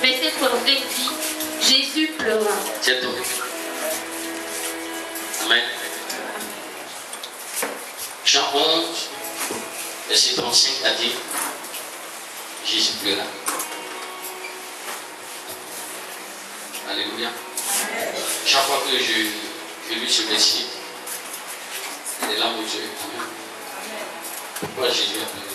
verset 33 dit, Jésus pleura. C'est tout. Amen. Jean 11, verset 35 a dit, Jésus pleura. Alléluia. Chaque fois que je lis ce verset, c'est des larmes aux yeux. Amen. Pourquoi Jésus a pleuré?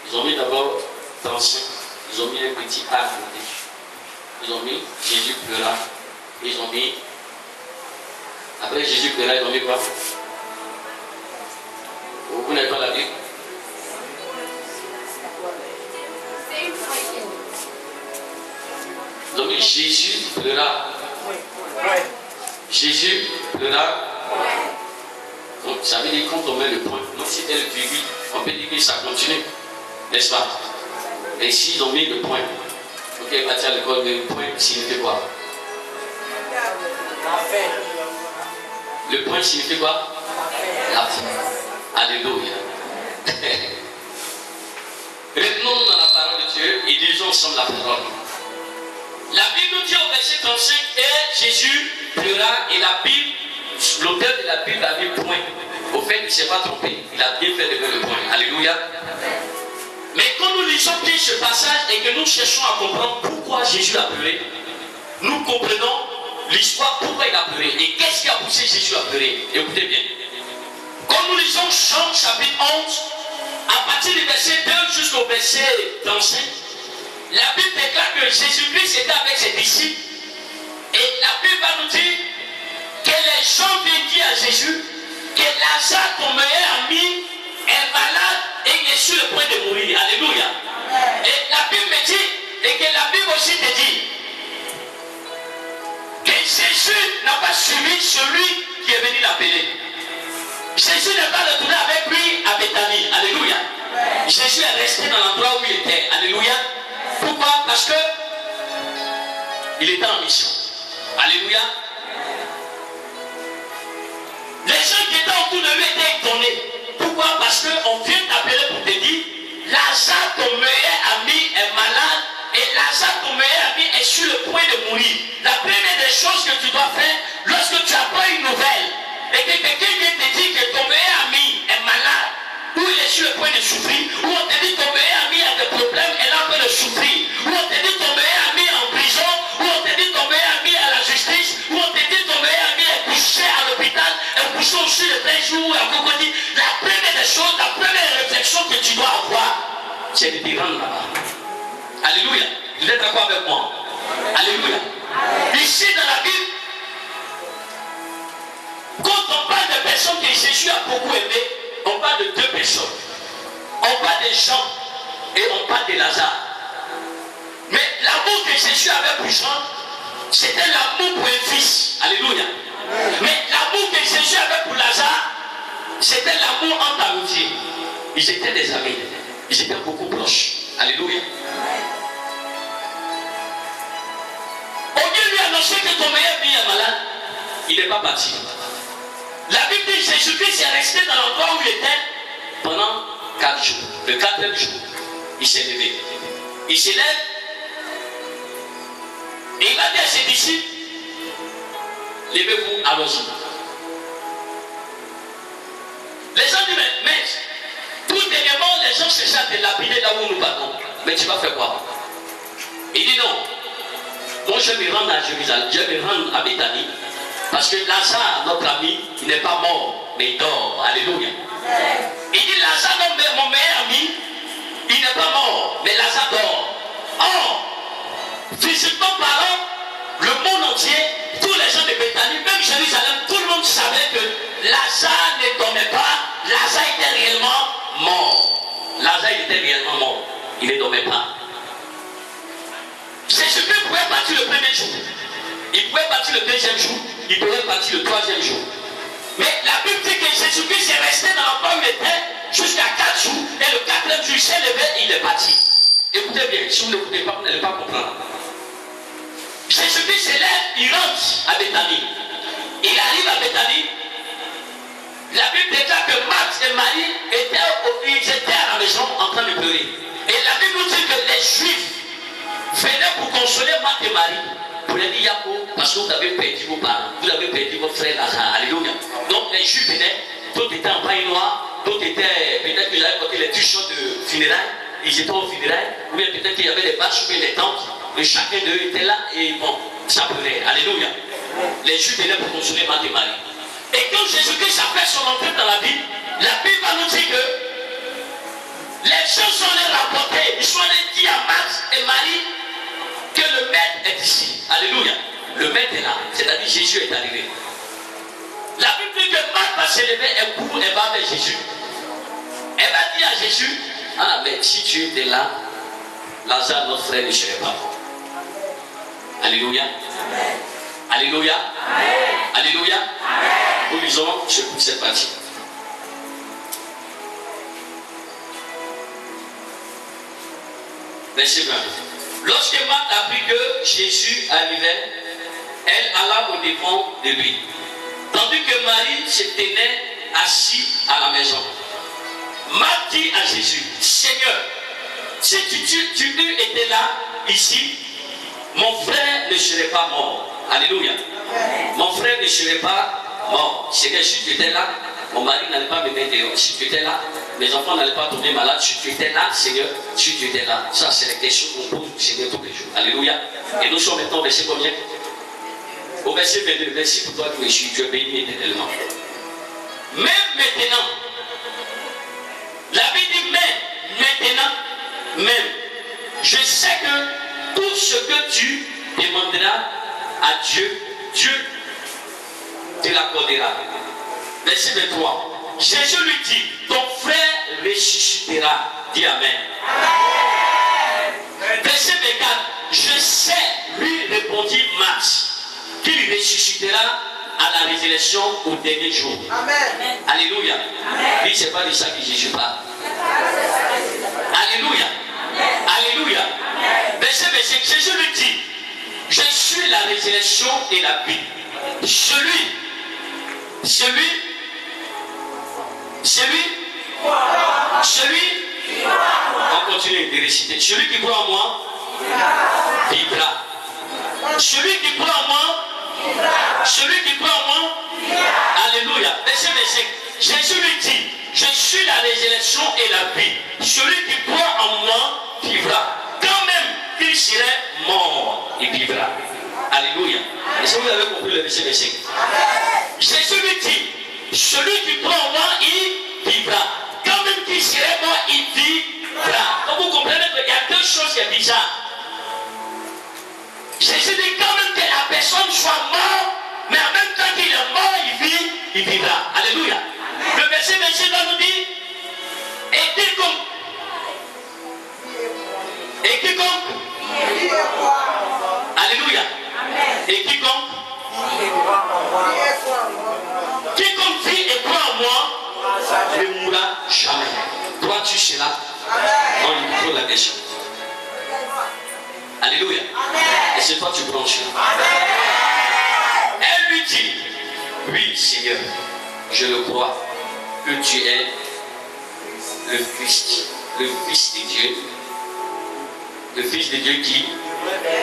Ils ont mis d'abord 35, ils ont mis un petit A à côté. Ils ont mis Jésus pleura. Ils ont mis, après Jésus pleura, ils ont mis quoi? Vous n'avez pas la Bible? Ils ont mis Jésus pleura. Jésus pleura. Donc ça veut dire quand on met le point. Donc si c'était le virgule, on peut dire que ça continue. N'est-ce pas? Et ici ils ont mis le point. Ok, partir à l'école, le point signifie quoi? Le point signifie quoi? La fin. Alléluia. Retenons dans la parole de Dieu et lisons ensemble la parole. La Bible nous dit au verset 35, et Jésus pleura, et la Bible, l'auteur de la Bible a mis point. Au fait, il ne s'est pas trompé. Il a bien fait de mettre le point. Alléluia. Mais quand nous lisons bien ce passage et que nous cherchons à comprendre pourquoi Jésus a pleuré, nous comprenons l'histoire, pourquoi il a pleuré et qu'est-ce qui a poussé Jésus à pleurer. Écoutez bien. Quand nous lisons Jean chapitre 11, à partir du verset 2 jusqu'au verset 35, la Bible déclare que Jésus-Christ était avec ses disciples et la Bible va nous dire que les gens viennent dire à Jésus que Lazare, ton meilleur ami, est malade et il est sur le point de mourir. Alléluia. Et la Bible me dit, et que la Bible aussi te dit, que Jésus n'a pas suivi celui qui est venu l'appeler. Jésus n'est pas retourné avec lui à Bethanie. Alléluia. Jésus est resté dans l'endroit où il était. Alléluia. Pourquoi? Parce que il était en mission. Alléluia. Les gens qui étaient autour de lui étaient étonnés. Pourquoi? Parce qu'on vient t'appeler pour te dire, Lazare, ton meilleur ami, est malade et Lazare, ton meilleur ami, est sur le point de mourir. La première des choses que tu dois faire, lorsque tu apprends une nouvelle et que quelqu'un vient te dire que ton meilleur ami est malade, ou il est sur le point de souffrir, ou on te dit ton meilleur ami a des problèmes, elle est en train de souffrir, ou on te dit ton meilleur ami est en prison, ou on te dit ton meilleur ami est à la justice, ou on te dit ton meilleur ami est couché à l'hôpital, est couché aussi le 13 jours, à crocodile. La première des choses, la première réflexion que tu dois avoir, c'est de te rendre là-bas. Alléluia. Vous êtes d'accord avec moi? Alléluia. Ici dans la Bible, quand on parle de personnes que Jésus a beaucoup aimées, on parle de deux personnes. On parle de Jean et on parle de Lazare. Mais l'amour que Jésus avait pour Jean, c'était l'amour pour un fils. Alléluia. Mais l'amour que Jésus avait pour Lazare, c'était l'amour entre amitié. Ils étaient des amis. Ils étaient beaucoup proches. Alléluia. Au lieu de lui annoncer que ton meilleur ami est malade, il n'est pas parti. La Bible dit que Jésus-Christ est resté dans l'endroit où il était pendant 4 jours. Le 4e jour, il s'est levé. Il se lève et il va dire à ses disciples, levez-vous, allons-y. Les gens disent, mais tout dernièrement, les gens cherchent à te lapider là où nous partons. Mais tu vas faire quoi? Il dit non. Moi, je vais me rendre à Jérusalem, je vais me rendre à Bethanie. Parce que Lazare, notre ami, il n'est pas mort, mais il dort. Alléluia. Il dit Lazare, mon meilleur ami, il n'est pas mort, mais Lazare dort. Or, physiquement parlant, le monde entier, tous les gens de Bethanie, même Jérusalem, tout le monde savait que Lazare ne dormait pas, Lazare était réellement mort. Lazare était réellement mort. Il ne dormait pas. Jésus-Christ pouvait partir le premier jour. Il pouvait partir le deuxième jour. Il pouvait partir le troisième jour. Mais la Bible dit que Jésus-Christ est resté dans l'endroit où il était jusqu'à 4 jours. Et le 4e jour, il s'est levé et il est parti. Écoutez bien, si vous n'écoutez pas, vous n'allez pas comprendre. Jésus-Christ se lève, il rentre à Bethanie. Il arrive à Bethanie. La Bible déclare que Marthe et Marie étaient à la maison en train de pleurer. Et la Bible nous dit que les Juifs Marie pour lui dire Yako, parce que vous avez perdu vos parents, vous avez perdu votre frère Lazare. Alléluia. Donc les Juifs venaient, d'autres étaient en paille noire, d'autres étaient, peut-être qu'ils avaient porté les tuchons de funérailles, ils étaient aux funérailles, ou bien peut-être qu'il y avait des bâches ou des tentes, et chacun d'eux était là et bon, ça pleurait. Alléluia. Les Juifs venaient pour consoler Marthe et Marie. Et quand Jésus-Christ a fait son entrée dans la Bible va nous dire que les gens sont allés rapporter, ils sont allés dire à Marthe et Marie que le maître est ici. Alléluia. Le maître est là, c'est-à-dire Jésus est arrivé. La Bible dit que Marthe va se lever, elle court, elle va vers Jésus. Elle va dire à Jésus, ah mais si tu étais là, Lazare, notre frère, ne serait pas mort. Alléluia. Amen. Alléluia. Amen. Alléluia. Amen. Nous lisons cette partie. Verset 20. Lorsque Marthe apprit que Jésus arrivait, elle alla au devant de lui. Tandis que Marie se tenait assise à la maison. Marthe dit à Jésus, Seigneur, si tu eût été là, ici, mon frère ne serait pas mort. Alléluia. Mon frère ne serait pas mort. Seigneur, si tu étais là, mon mari n'allait pas me mettre dehors. Si tu étais là, mes enfants n'allaient pas tomber malades. Si tu étais là, Seigneur, si tu étais là. Ça, c'est les questions qu'on pose au Seigneur tous les jours. Alléluia. Et nous sommes maintenant au verset combien? Au verset 22. Merci pour toi, tu es béni éternellement. Même maintenant, la Bible dit maintenant, même, je sais que tout ce que tu demanderas à Dieu, Dieu te l'accordera. Verset 23. Jésus lui dit, ton frère ressuscitera. Dis Amen. Amen. Verset 24. Je sais, lui répondit Marthe, qu'il ressuscitera à la résurrection au dernier jour. Amen. Alléluia. Oui, c'est pas de ça que Jésus parle. Alléluia. Alléluia. Verset 25. Jésus lui dit, je suis la résurrection et la vie. On continue de réciter. Celui qui croit en moi, vivra. Celui qui croit en moi, celui qui croit en moi, alléluia. Verset 25. Jésus lui dit, je suis la résurrection et la vie. Celui qui croit en moi, vivra. Quand même qu'il serait mort, il vivra. Alléluia. Est-ce que vous avez compris le verset 25? Jésus lui dit, celui qui croit en moi, il vivra. Quand même qu'il serait mort, il vivra. Donc vous comprenez qu'il y a deux choses qui sont bizarres. Jésus dit quand même que la personne soit morte, mais en même temps qu'il est mort, il vit, il vivra. Alléluia. Le verset 26 nous dit, et quiconque, alléluia, et quiconque vit et croit en moi, ne mourra jamais. Crois-tu cela? On lui pose la question. Alléluia. Et c'est toi tu branches. Elle lui dit, oui Seigneur, je le crois que tu es le Fils de Dieu, le Fils de Dieu qui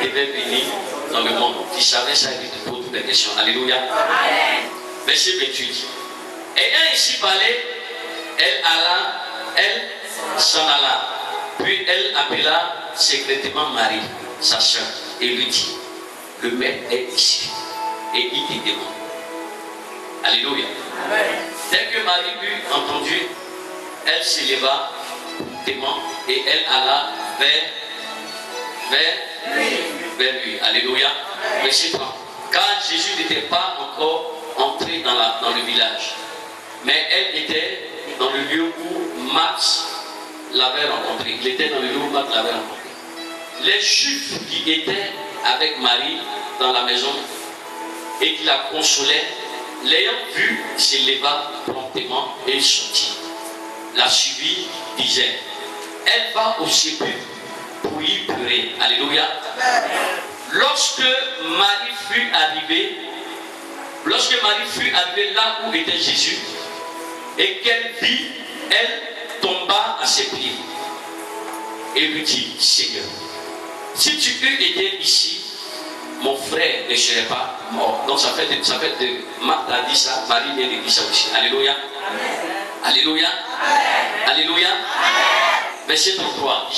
devait venir dans le monde, qui savait ça et qui te pose toutes les questions. Alléluia. Verset 28. Ayant ainsi parlé, elle s'en alla, puis elle appela secrètement Marie, sa soeur, et lui dit, le maître est ici, et il te demande. Alléluia. Dès que Marie eut entendu, elle s'éleva et elle alla vers lui. Alléluia. Verset 30. Car Jésus n'était pas encore entré dans le village, mais elle était dans le lieu où Marthe l'avait rencontré. Il était dans le lieu où Marthe l'avait rencontré. Les Juifs qui étaient avec Marie dans la maison et qui la consolaient, l'ayant vue, s'éleva promptement et sortit. La suivit, disait, elle va au sépulcre pour y pleurer. Alléluia. Lorsque Marie fut arrivée là où était Jésus, et qu'elle vit, elle tomba à ses pieds et lui dit, Seigneur, si tu eût été ici, mon frère ne serait pas mort. Donc ça fait de Marthe a dit ça, Marie vient de dire ça aussi. Alléluia. Amen. Alléluia. Amen. Alléluia. Amen. Verset 33.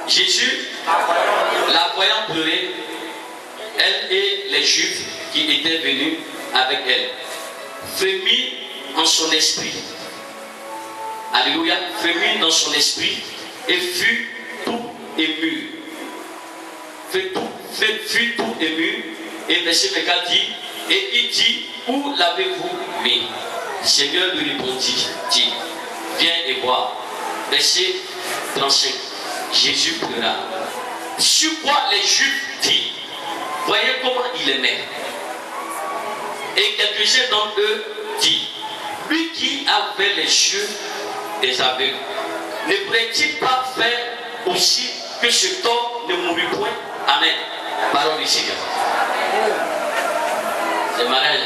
Jésus, la voyant pleurer, elle et les Juifs qui étaient venus avec elle, frémit en son esprit. Alléluia. Frémit dans son esprit et fut tout ému. Fut tout ému. Et verset 24 dit, et il dit, où l'avez-vous mis? Le Seigneur lui répondit, dit, viens et vois. Verset 35. Jésus pleura. Sur quoi les Juifs dirent, voyez comment il aimait. Et quelques-uns d'entre eux disent, lui qui avait les yeux des aveugles, ne pourrait-il pas faire aussi que cet homme ne mourut point? Amen. Parole du Seigneur. C'est mariage.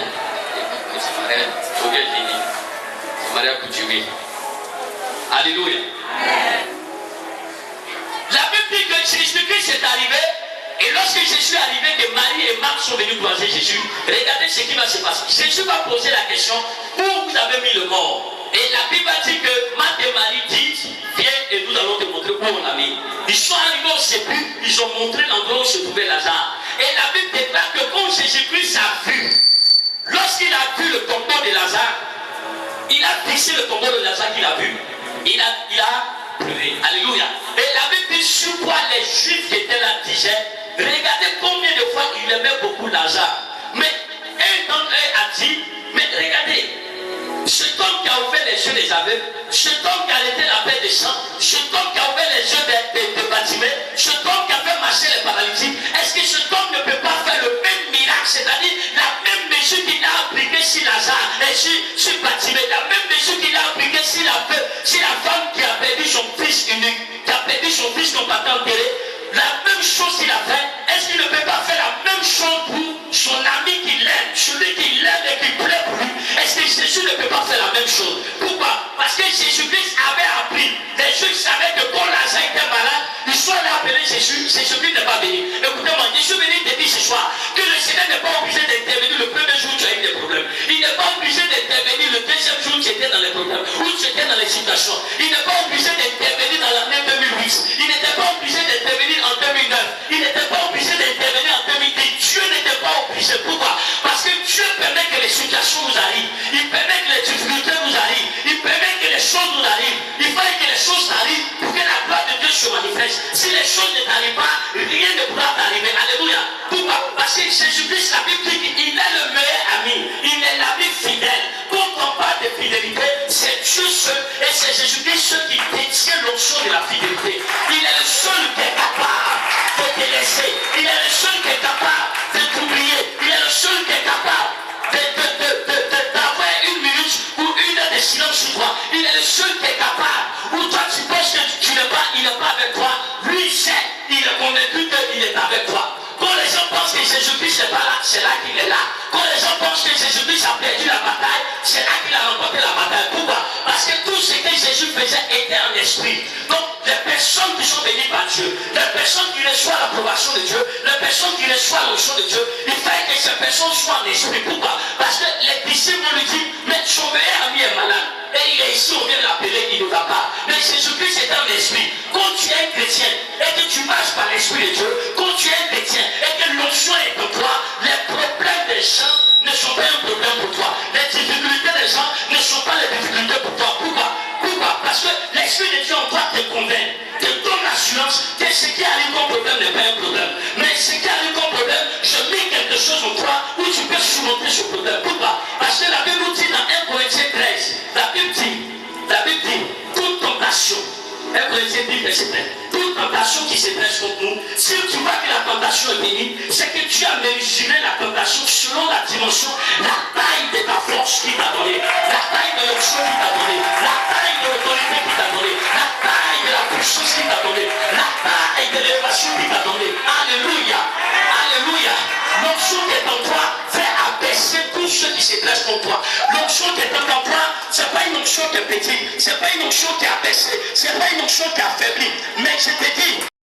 C'est mariage. C'est mariage coutumier. Alléluia. La Bible dit que Jésus-Christ est arrivé, et lorsque Jésus est arrivé, que Marie et Marc sont venus croiser Jésus, regardez ce qui va se passer. Jésus va poser la question, où vous avez mis le mort? Et la Bible dit que Marc et Marie disent, viens et nous allons te montrer où on l'a mis. Ils sont arrivés au sépulcre, ils ont montré l'endroit où se trouvait Lazare. Et la Bible déclare que quand Jésus-Christ a vu, lorsqu'il a vu le tombeau de Lazare, il a fixé le tombeau de Lazare qu'il a vu. Il a pleuré. Alléluia. Et la Bible dit sur quoi les Juifs qui étaient là disaient, regardez combien de fois il aimait beaucoup Lazare. Mais un d'entre eux a dit, mais regardez, cet homme qui a ouvert les yeux des aveugles, cet homme qui a arrêté la paix des sang, cet homme qui a ouvert les yeux des bâtiments, cet homme qui a fait marcher les paralytiques, est-ce que cet homme ne peut pas faire le même miracle, c'est-à-dire la même mesure qu'il a appliquée sur Lazare et sur Bartimée, la même mesure qu'il a appliquée sur la femme qui a perdu son fils unique, qui a perdu son fils qu'on partait enterrer, la même chose qu'il a fait, est-ce qu'il ne peut pas faire la même chose pour son ami qu'il aime, celui qu'il aime et qui plaît pour lui? Est-ce que Jésus ne peut pas faire la même chose? Pourquoi? Parce que Jésus-Christ avait appris. Les Juifs savaient que quand Lazare était malade, ils sont allés appeler Jésus. Jésus-Christ n'est pas venu. Écoutez-moi, je suis venu te dire ce soir que le Seigneur n'est pas obligé d'intervenir le premier jour où tu as eu des problèmes. Il n'est pas obligé d'intervenir le deuxième jour où tu étais dans les problèmes, où tu étais dans les situations. Il n'est pas obligé d'intervenir dans l'année 2008. Il n'était pas obligé d'intervenir en 2009. Il n'était pas obligé d'intervenir en 2010. Dieu n'était pas obligé. Pourquoi? Parce que Dieu permet que les situations nous arrivent. Il permet que les difficultés nous arrivent. Il permet que les choses nous arrivent. Il fallait que les choses arrivent pour que la gloire de Dieu se manifeste. Si les choses ne t'arrivent pas, rien ne pourra t'arriver. Alléluia. Pourquoi? Parce que Jésus-Christ, la Bible dit qu'il est le meilleur ami. Il est l'ami fidèle. Quand on parle de fidélité, c'est Dieu seul et c'est Jésus-Christ seul qui détient l'onction de la fidélité. Il est le seul qui est capable de te laisser. Il est le seul qui est capable de t'oublier. Il est le seul qui est capable d'avoir une minute ou une heure de silence sur toi. Il est le seul qui est capable. Où toi tu penses que il n'est pas avec toi. Lui il sait, il est convaincu qu'il est avec toi. Quand les gens pensent que Jésus-Christ n'est pas là, c'est là qu'il est là. Quand les gens pensent que Jésus-Christ a perdu la bataille, c'est là qu'il a remporté la bataille. Pourquoi? Parce que tout ce que Jésus faisait était en esprit. Donc les personnes qui sont bénies par Dieu, les personnes qui reçoivent l'approbation de Dieu, les personnes qui reçoivent l'onction de Dieu, il fallait que ces personnes soient en esprit. Pourquoi? Parce que les disciples lui disent, mais son meilleur ami est malade. Et il est ici, on vient l'appeler, il ne va pas. Mais Jésus-Christ est un esprit. Quand tu es un chrétien et que tu marches par l'esprit de Dieu, quand tu es un chrétien et que l'onction est en toi, les problèmes des gens ne sont pas un problème pour toi. Les difficultés des gens ne sont pas les difficultés pour toi. Pourquoi? Parce que l'esprit de Dieu en toi te convainc, te donne l'assurance que ce qui arrive comme problème n'est pas un problème. Mais ce qui arrive comme problème, je mets quelque chose en toi où tu peux surmonter ce problème. Pourquoi? Parce que la Bible dit dans 1 Corinthiens 13, la Bible dit, toute tentation, 1 Corinthiens 10, verset 13, toute tentation qui se dresse contre nous, si tu vois que la tentation est bénie, c'est que tu as mesuré la tentation selon la dimension, la taille de ta force qui t'a donné, la taille de l'option qui t'a donné, la taille de l'autorité qui t'a donné, la taille de la puissance qui t'a donné, la taille de l'élévation qui t'a donné. Alléluia. Alléluia. L'onction qui est en toi fait abaisser tous ceux qui se dressent contre toi. L'onction qui est en toi, ce n'est pas une onction qui est petite, ce n'est pas une onction qui est abaissée, ce n'est pas une onction qui est affaiblie. Mais je te dis,